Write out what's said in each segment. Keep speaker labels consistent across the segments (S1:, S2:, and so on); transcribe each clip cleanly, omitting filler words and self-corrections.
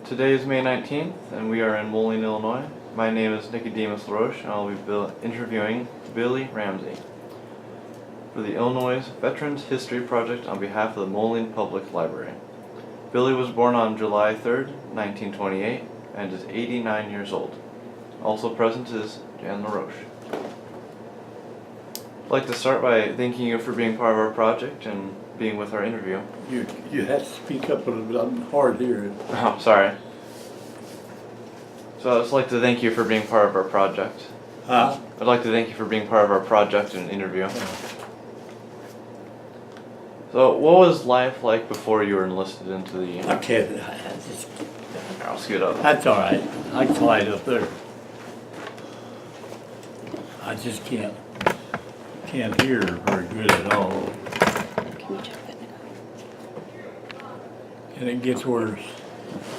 S1: Today is May 19th, and we are in Moline, Illinois. My name is Nicodemus LaRoche, and I'll be interviewing Billy Ramsey for the Illinois Veterans History Project on behalf of the Moline Public Library. Billy was born on July 3rd, 1928, and is 89 years old. Also present is Jan LaRoche. I'd like to start by thanking you for being part of our project and being with our interview.
S2: You have to speak up a little bit. I'm hard hearing.
S1: Oh, sorry. So I'd just like to thank you for being part of our project.
S2: Huh?
S1: I'd like to thank you for being part of our project and interview. So, what was life like before you were enlisted into the...
S2: I can't.
S1: I'll scoot up.
S2: That's all right. I can slide up there. I just can't hear very good at all.
S3: Can you check that?
S2: And it gets worse.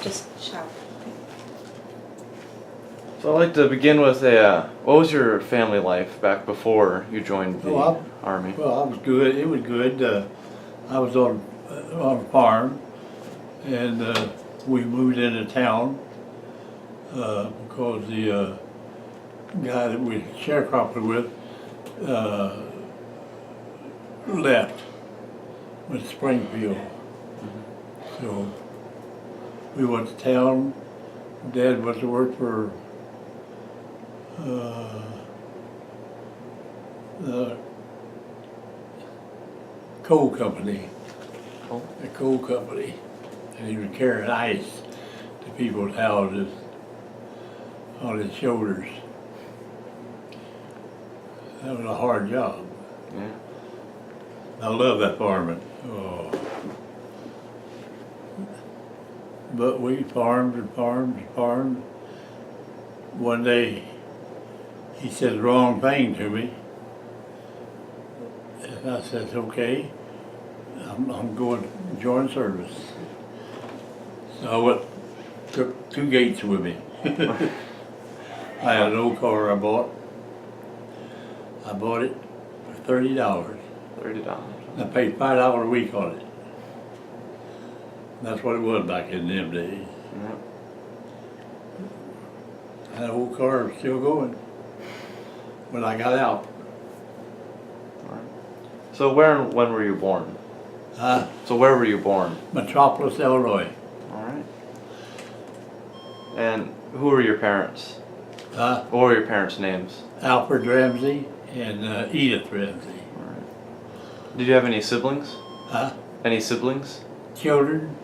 S3: Just shout.
S1: So I'd like to begin with what was your family life back before you joined the Army?
S2: Well, I was good. It was good. I was on a farm, and we moved into town because the guy that we sharecropped with left with Springfield. So we went to town. Dad went to work for the coal company.
S1: Oh.
S2: The coal company. And he was carrying ice to people's houses on his shoulders. That was a hard job.
S1: Yeah.
S2: I love that farming. Oh. But we farmed and farmed and farmed. One day, he said the wrong thing to me. And I said, okay, I'm going to join service. So I took 2 gates with me. I had an old car I bought. I bought it for $30.
S1: $30.
S2: I paid $5 a week on it. That's what it was back in them days.
S1: Yeah.
S2: That old car was still going when I got out.
S1: Alright. So where and when were you born? So where were you born?
S2: Metropolis, Illinois.
S1: Alright. And who were your parents?
S2: Huh?
S1: What were your parents' names?
S2: Alfred Ramsey and Edith Ramsey.
S1: Alright. Did you have any siblings?
S2: Huh?
S1: Any siblings?
S2: Children?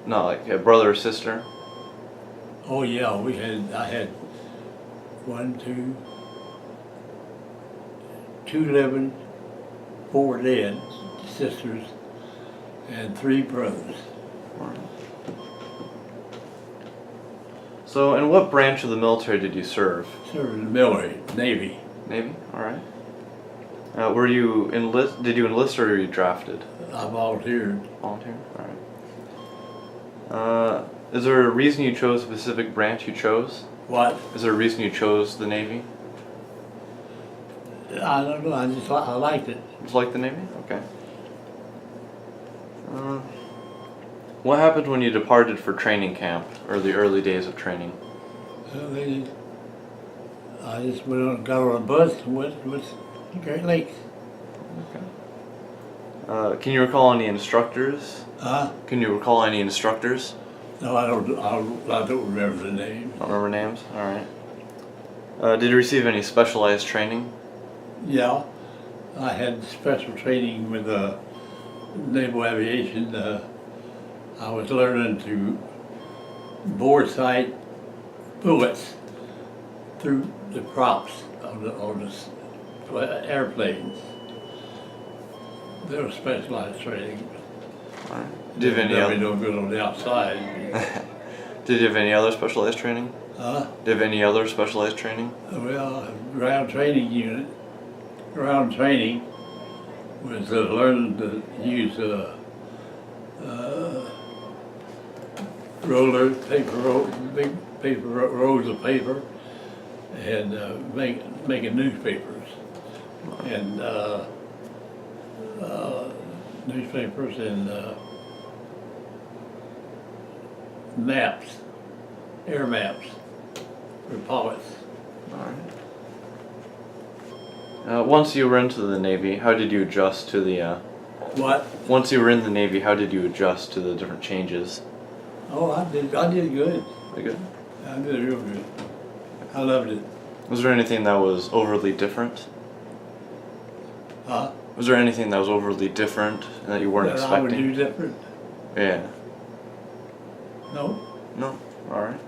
S1: No, like a brother or sister?
S2: Oh yeah, I had 2 living, 4 dead sisters, and 3 brothers.
S1: Alright. So, in what branch of the military did you serve?
S2: Served in the military, Navy.
S1: Navy? Alright. Were you did you enlist or were you drafted?
S2: I volunteered.
S1: Volunteer? Alright. Is there a reason you chose a specific branch you chose?
S2: What?
S1: Is there a reason you chose the Navy?
S2: I don't know, I liked it.
S1: Just like the Navy? Okay. What happened when you departed for training camp, or the early days of training?
S2: I just got on a bus and went to Great Lakes.
S1: Okay. Can you recall any instructors?
S2: Huh?
S1: Can you recall any instructors?
S2: No, I don't remember the name.
S1: Don't remember names? Alright. Did you receive any specialized training?
S2: Yeah, I had special training with naval aviation. I was learning to bore sight bullets through the props on the airplanes. They were specialized training.
S1: Alright. Did you have any other?
S2: No good on the outside.
S1: Did you have any other specialized training?
S2: Huh?
S1: Did you have any other specialized training?
S2: Well, ground training unit. Ground training was learning to use rollers, big paper rolls of paper, and making newspapers, and newspapers and maps. air maps for pilots.
S1: Alright. Once you were into the Navy, how did you adjust to the,
S2: What?
S1: once you were in the Navy, how did you adjust to the different changes?
S2: Oh, I did good.
S1: Pretty good.
S2: I did real good. I loved it.
S1: Was there anything that was overly different?
S2: Huh?
S1: Was there anything that was overly different and that you weren't
S2: That I would
S1: expecting?
S2: do different?
S1: Yeah.
S2: No.
S1: No? Alright.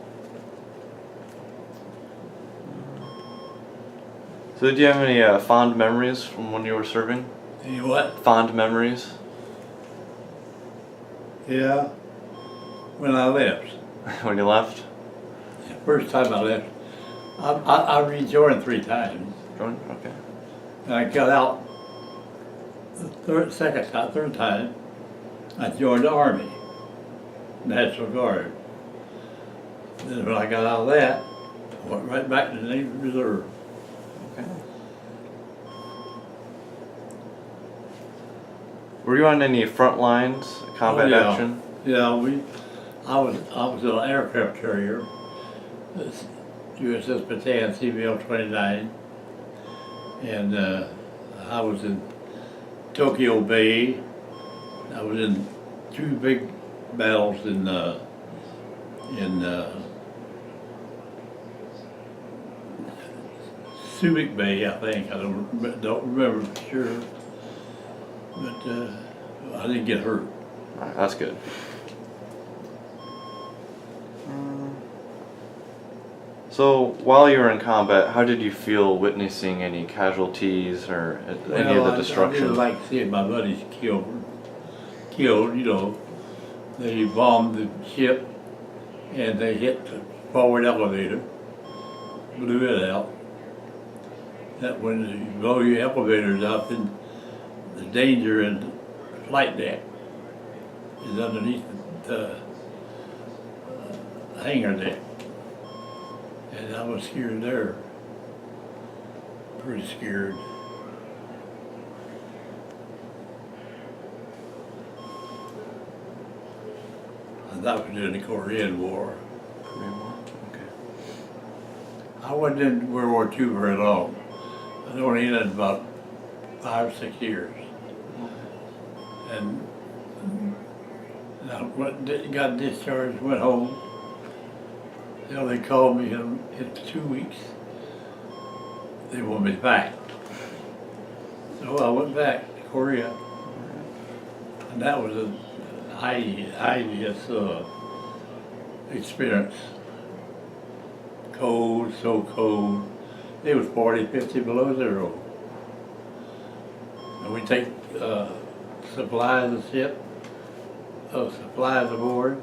S1: So did you have any fond memories from when you were serving?
S2: Any what?
S1: Fond memories?
S2: Yeah. When I left.
S1: When you left?
S2: First time I left, I rejoined 3 times.
S1: Joined? Okay.
S2: And I got out the third time, I joined the Army, National Guard. Then when I got out of that, I went right back to the Navy Reserve.
S1: Okay. Were you on any front lines, combat
S2: yeah.
S1: action?
S2: Yeah, I was an aircraft carrier, this USS Bataan CBL 29, and I was in Tokyo Bay. I was in 2 big battles in Subic Bay, I think. I don't remember for sure, but I didn't get hurt.
S1: Alright, that's good. So, while you were in combat, how did you feel witnessing any casualties or any of the
S2: I
S1: destruction?
S2: didn't like seeing my buddies killed, you know. They bombed the ship and they hit the forward elevator, blew it out. That when you blow your elevators out, then the danger in the flight deck is underneath the hangar deck. And I was scared there, pretty scared. And that was during the Korean War.
S1: Okay.
S2: I wasn't in World War II very long. I was only in it about 5 or 6 years. And I got discharged, went home. You know, they called me in 2 weeks. They want me back. So I went back to Korea. And that was a hideous experience. Cold, so cold. It was 40, 50 below zero. And we take supplies of ship, supplies aboard,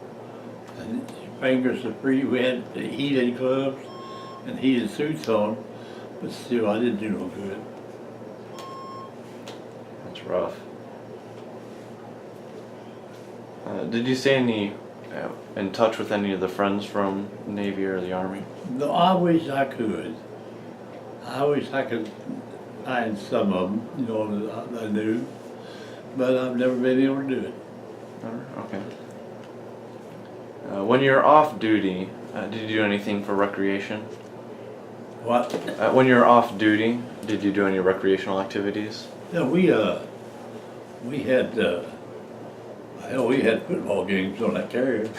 S2: and fingers are free. We had heated gloves and heated suits on, but still I didn't do no good.
S1: That's rough. Did you stay in touch with any of the friends from the Navy or the Army?
S2: No, I wish I could. I wish I could find some of them, you know, that I knew, but I've never been able to do it.
S1: Okay. When you're off duty, did you do anything for recreation?
S2: What?
S1: When you were off duty, did you do any recreational activities?
S2: Yeah, we had hell, we had football games on that carrier.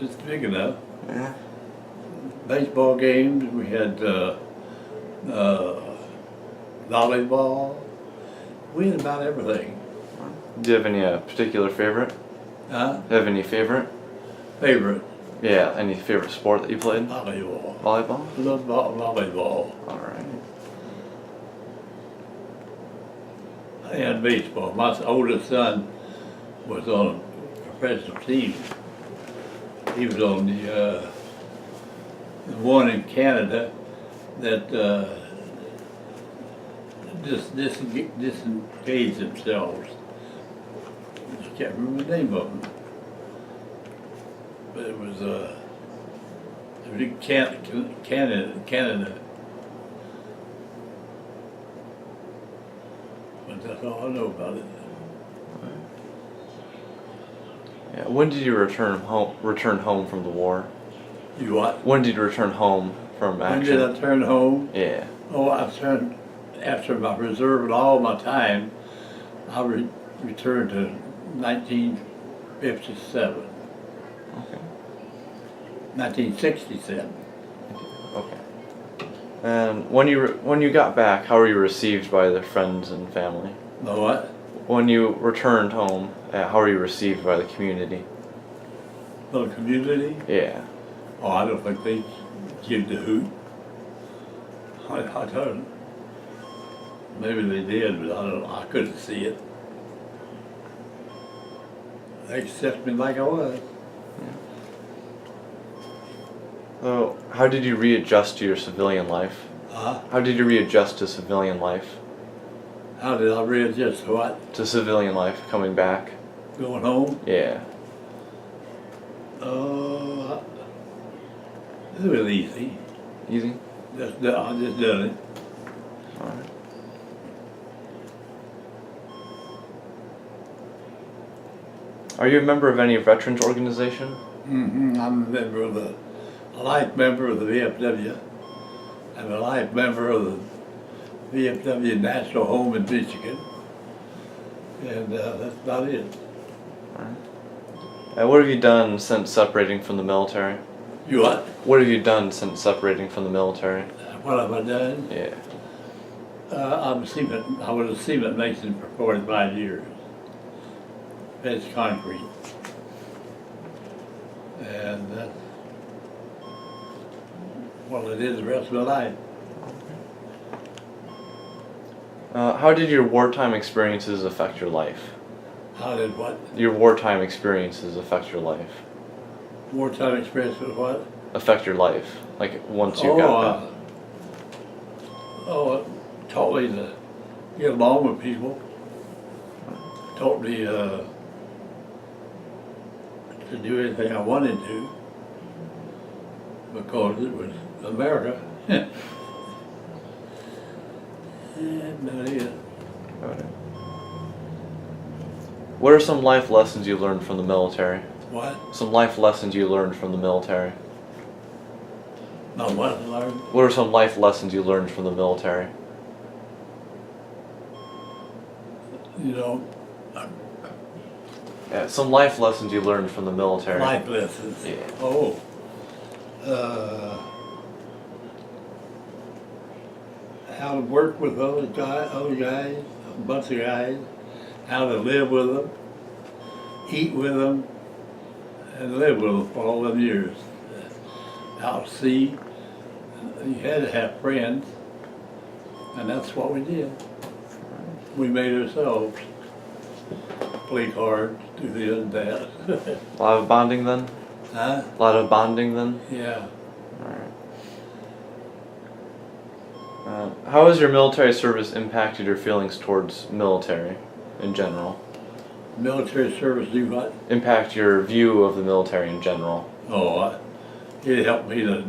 S2: It's big enough.
S1: Yeah.
S2: Baseball games. We had volleyball. We had about everything.
S1: Do you have any particular favorite?
S2: Huh?
S1: Do you have any favorite?
S2: Favorite?
S1: Yeah, any favorite sport that you played?
S2: Volleyball.
S1: Volleyball?
S2: Love volleyball.
S1: Alright.
S2: And baseball. My oldest son was on a professional team. He was on the one in Canada that disengaged themselves. I can't remember the name of them. But it was in Canada. But that's all I know about it.
S1: Yeah. When did you return home from the war?
S2: You what?
S1: When did you return home from
S2: When
S1: action?
S2: did I turn home?
S1: Yeah.
S2: Oh, I turned, after my reserve and all my time, I returned to 1957,
S1: Okay.
S2: 1967.
S1: Okay. And when you got back, how were you received by the friends and family?
S2: The what?
S1: When you returned home, how were you received by the community?
S2: The community?
S1: Yeah.
S2: Oh, I don't think they give the hoot. I don't. Maybe they did, but I couldn't see it. They accepted me like I was.
S1: So, how did you readjust to your civilian life?
S2: How
S1: did you readjust to civilian life?
S2: How did I readjust to what?
S1: To civilian life, coming back?
S2: Going home?
S1: Yeah.
S2: It was easy.
S1: Easy?
S2: I just done it.
S1: Alright. Are you a member of any veterans organization?
S2: I'm a member of a life member of the VFW. I'm a life member of the VFW National Home in Michigan. And that's about it.
S1: What have you done since separating from the military?
S2: You what?
S1: What have you done since separating from the military?
S2: What have I done?
S1: Yeah.
S2: I was a cement mason for 45 years. It's concrete. And that's what I did the rest of my life.
S1: How did your wartime experiences affect your life?
S2: How did what?
S1: Your wartime experiences affect your life?
S2: Wartime experience with what?
S1: Affect your life, like once you got back.
S2: It taught me to get along with people. Taught me to do anything I wanted to because it was America. And that is.
S1: Okay. What are some life lessons you learned from the military?
S2: What?
S1: Some life lessons you learned from the military?
S2: Not what I learned.
S1: What are some life lessons you learned from the military?
S2: You know,
S1: Yeah, some life lessons you learned from the military.
S2: life lessons.
S1: Yeah.
S2: Oh. How to work with other guys, a bunch of guys, how to live with them, eat with them, and live with them for all them years. Out to sea, you had to have friends, and that's what we did. We made ourselves play cards, do this and that.
S1: A lot of bonding then?
S2: Huh?
S1: A lot of bonding then?
S2: Yeah.
S1: Alright. How has your military service impacted your feelings towards military in general?
S2: Military service do what?
S1: Impact your view of the military in general?
S2: Oh, it helped me to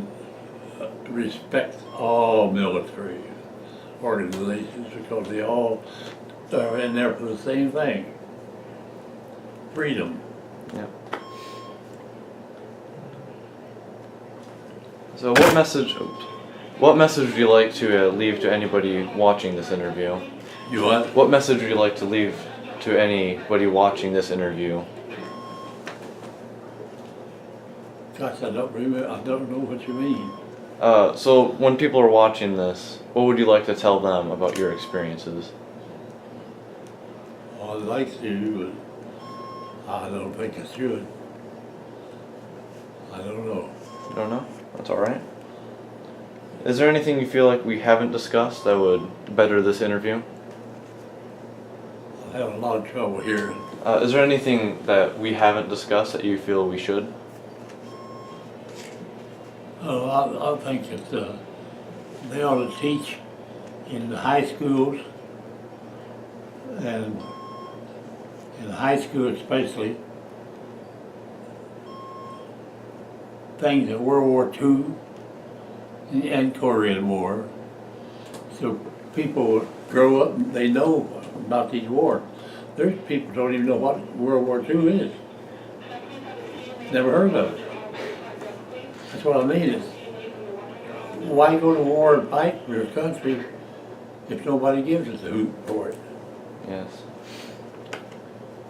S2: respect all military organizations because they all are in there for the same thing. Freedom.
S1: Yeah. So what message would you like to leave to anybody watching this interview?
S2: You what?
S1: What message would you like to leave to anybody watching this interview?
S2: Gosh, I don't remember. I don't know what you mean.
S1: So when people are watching this, what would you like to tell them about your experiences?
S2: Well, I'd like to, but I don't think it's good. I don't know.
S1: You don't know? That's alright. Is there anything you feel like we haven't discussed that would better this interview?
S2: I have a lot of trouble hearing.
S1: Is there anything that we haven't discussed that you feel we should?
S2: I think that they ought to teach in the high schools, and in high school especially, things of World War II and Korean War. So people grow up and they know about these wars. There's people who don't even know what World War II is. Never heard of it. That's what I mean is, why go to war and fight for your country if nobody gives us a hoot for it?
S1: Yes.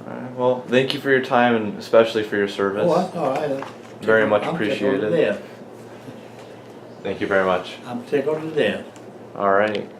S1: Alright, well, thank you for your time and especially for your service.
S2: Oh, that's all right.
S1: Very much
S2: I'm tickled to
S1: appreciated.
S2: death.
S1: Thank you very much.
S2: I'm tickled to death.
S1: Alright.